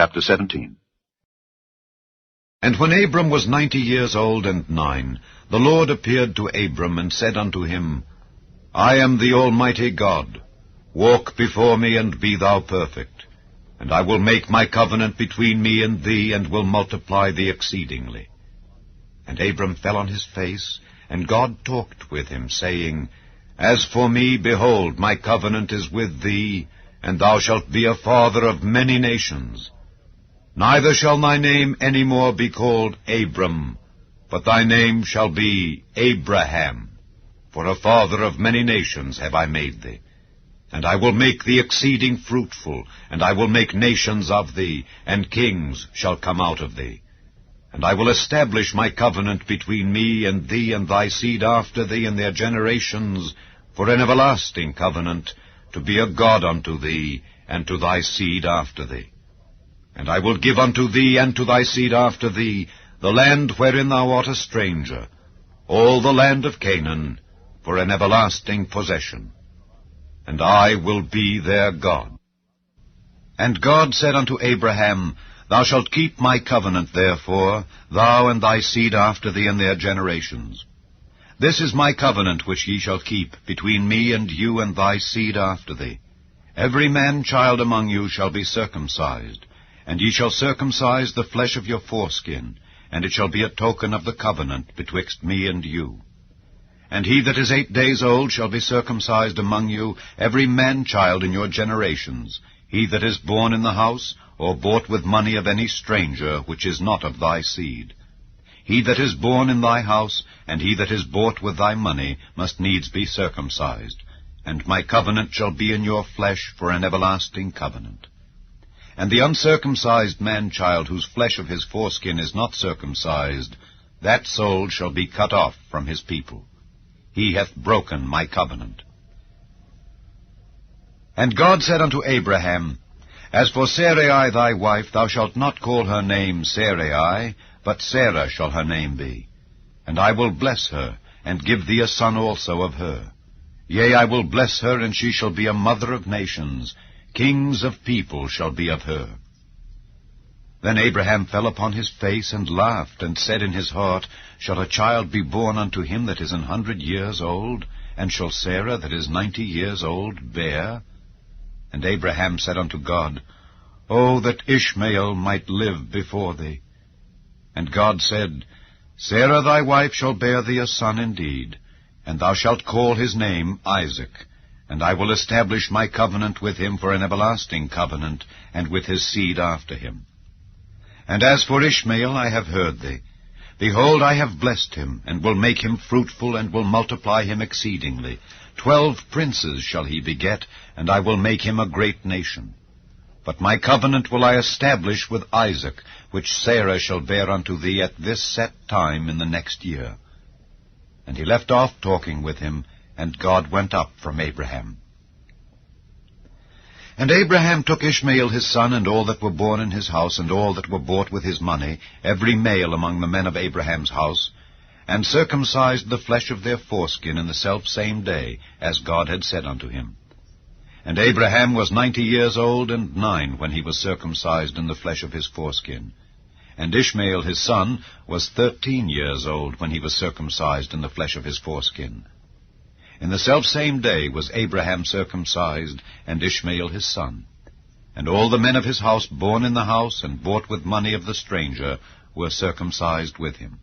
Chapter 17. And when Abram was 90 years old and 9, the Lord appeared to Abram and said unto him, I am the Almighty God. Walk before me, and be thou perfect. And I will make my covenant between me and thee, and will multiply thee exceedingly. And Abram fell on his face, and God talked with him, saying, As for me, behold, my covenant is with thee, and thou shalt be a father of many nations. Neither shall thy name any more be called Abram, but thy name shall be Abraham, for a father of many nations have I made thee. And I will make thee exceeding fruitful, and I will make nations of thee, and kings shall come out of thee. And I will establish my covenant between me and thee and thy seed after thee in their generations, for an everlasting covenant, to be a God unto thee, and to thy seed after thee. And I will give unto thee and to thy seed after thee the land wherein thou art a stranger, all the land of Canaan, for an everlasting possession. And I will be their God. And God said unto Abraham, Thou shalt keep my covenant, therefore, thou and thy seed after thee in their generations. This is my covenant which ye shall keep between me and you and thy seed after thee. Every man-child among you shall be circumcised, and ye shall circumcise the flesh of your foreskin, and it shall be a token of the covenant betwixt me and you. And he that is 8 days old shall be circumcised among you, every man-child in your generations, he that is born in the house, or bought with money of any stranger, which is not of thy seed. He that is born in thy house, and he that is bought with thy money, must needs be circumcised. And my covenant shall be in your flesh for an everlasting covenant. And the uncircumcised man-child, whose flesh of his foreskin is not circumcised, that soul shall be cut off from his people. He hath broken my covenant. And God said unto Abraham, As for Sarai thy wife, thou shalt not call her name Sarai, but Sarah shall her name be. And I will bless her, and give thee a son also of her. Yea, I will bless her, and she shall be a mother of nations. Kings of people shall be of her. Then Abraham fell upon his face, and laughed, and said in his heart, Shall a child be born unto him that is 100 years old? And shall Sarah that is 90 years old bear? And Abraham said unto God, O that Ishmael might live before thee. And God said, Sarah thy wife shall bear thee a son indeed, and thou shalt call his name Isaac. And I will establish my covenant with him for an everlasting covenant, and with his seed after him. And as for Ishmael, I have heard thee. Behold, I have blessed him, and will make him fruitful, and will multiply him exceedingly. 12 princes shall he beget, and I will make him a great nation. But my covenant will I establish with Isaac, which Sarah shall bear unto thee at this set time in the next year. And he left off talking with him, and God went up from Abraham. And Abraham took Ishmael his son, and all that were born in his house, and all that were bought with his money, every male among the men of Abraham's house, and circumcised the flesh of their foreskin in the selfsame day, as God had said unto him. And Abraham was 90 years old and 9 when he was circumcised in the flesh of his foreskin. And Ishmael his son was 13 years old when he was circumcised in the flesh of his foreskin. In the selfsame day was Abraham circumcised, and Ishmael his son. And all the men of his house born in the house, and bought with money of the stranger, were circumcised with him.